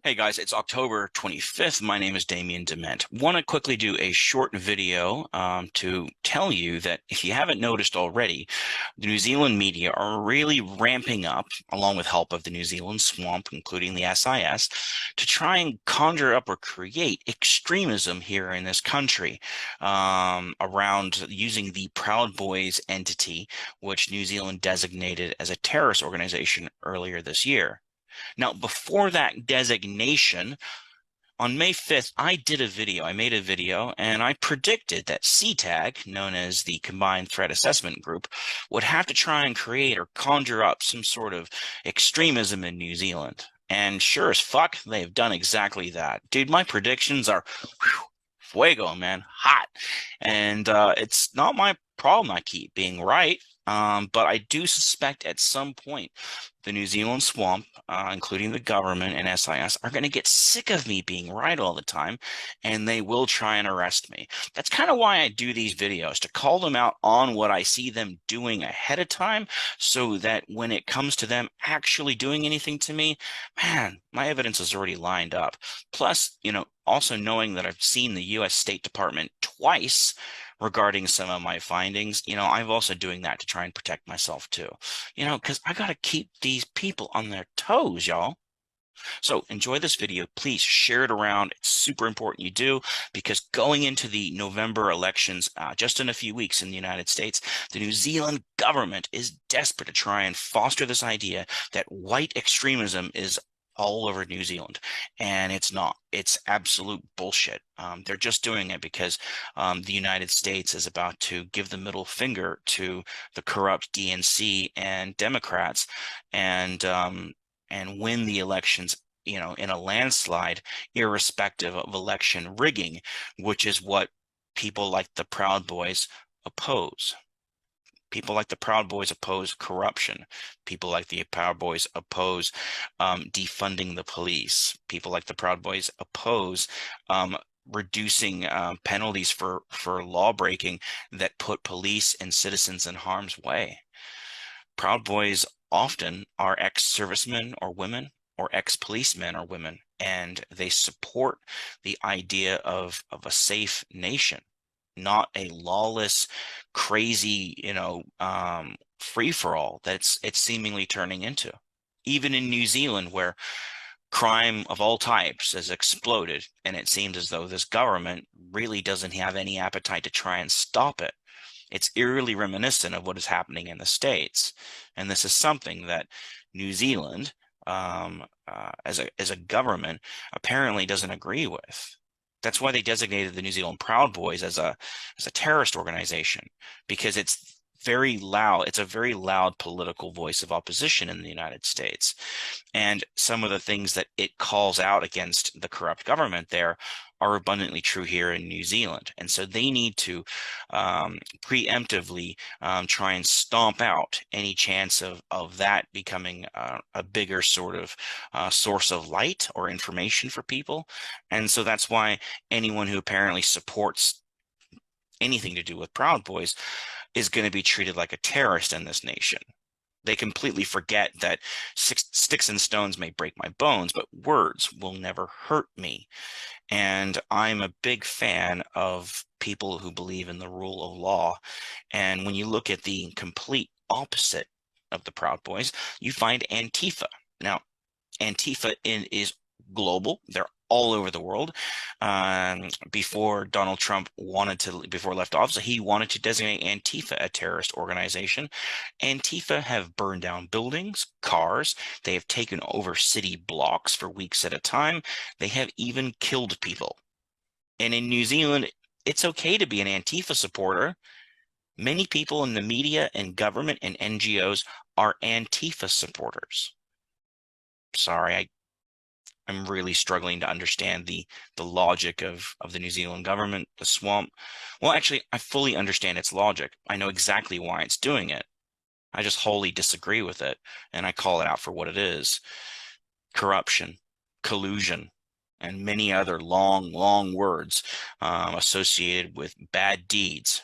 Hey guys, it's October 25th. My name is Damien Ment. Want to quickly do a short video to tell you that if you haven't noticed already, the New Zealand media are really ramping up, along with help of the New Zealand swamp, including the SIS, to try and conjure up or create extremism here in this country around using the Proud Boys entity, which New Zealand designated as a terrorist organization earlier this year. Now, before that designation, on May 5th, I made a video, and I predicted that CTAG, known as the Combined Threat Assessment Group, would have to try and create or conjure up some sort of extremism in New Zealand. And sure as fuck, they've done exactly that. Dude, my predictions are whew, fuego, man, hot. And it's not my problem I keep being right. But I do suspect at some point the New Zealand swamp, including the government and SIS, are going to get sick of me being right all the time, and they will try and arrest me. That's kind of why I do these videos, to call them out on what I see them doing ahead of time, so that when it comes to them actually doing anything to me, man, my evidence is already lined up. Plus, also knowing that I've seen the U.S. State Department twice regarding some of my findings, I'm also doing that to try and protect myself too, because I got to keep these people on their toes, y'all. So enjoy this video. Please share it around. It's super important you do, because going into the November elections, just in a few weeks in the United States, the New Zealand government is desperate to try and foster this idea that white extremism is all over New Zealand. And it's not. It's absolute bullshit. They're just doing it because the United States is about to give the middle finger to the corrupt DNC and Democrats, and win the elections, in a landslide, irrespective of election rigging, which is what people like the Proud Boys oppose. People like the Proud Boys oppose corruption. People like the Proud Boys oppose defunding the police. People like the Proud Boys oppose reducing penalties for law breaking that put police and citizens in harm's way. Proud Boys often are ex-servicemen or women, or ex-policemen or women, and they support the idea of a safe nation, not a lawless, crazy, free-for-all that's it's seemingly turning into. Even in New Zealand, where crime of all types has exploded, and it seems as though this government really doesn't have any appetite to try and stop it. It's eerily reminiscent of what is happening in the States. And this is something that New Zealand, as a government, apparently doesn't agree with. That's why they designated the New Zealand Proud Boys as a terrorist organization, because it's very loud. It's a very loud political voice of opposition in the United States. And some of the things that it calls out against the corrupt government there are abundantly true here in New Zealand. And so they need to preemptively try and stomp out any chance of that becoming a bigger sort of source of light or information for people. And so that's why anyone who apparently supports anything to do with Proud Boys is going to be treated like a terrorist in this nation. They completely forget that sticks and stones may break my bones, but words will never hurt me. And I'm a big fan of people who believe in the rule of law. And when you look at the complete opposite of the Proud Boys, you find Antifa. Now, Antifa is global. They're all over the world. Before Donald Trump before left office, he wanted to designate Antifa a terrorist organization. Antifa have burned down buildings, cars. They have taken over city blocks for weeks at a time. They have even killed people. And in New Zealand, it's okay to be an Antifa supporter. Many people in the media and government and NGOs are Antifa supporters. Sorry, I'm really struggling to understand the logic of the New Zealand government, the swamp. Well, actually, I fully understand its logic. I know exactly why it's doing it. I just wholly disagree with it, and I call it out for what it is. Corruption, collusion, and many other long, long words associated with bad deeds.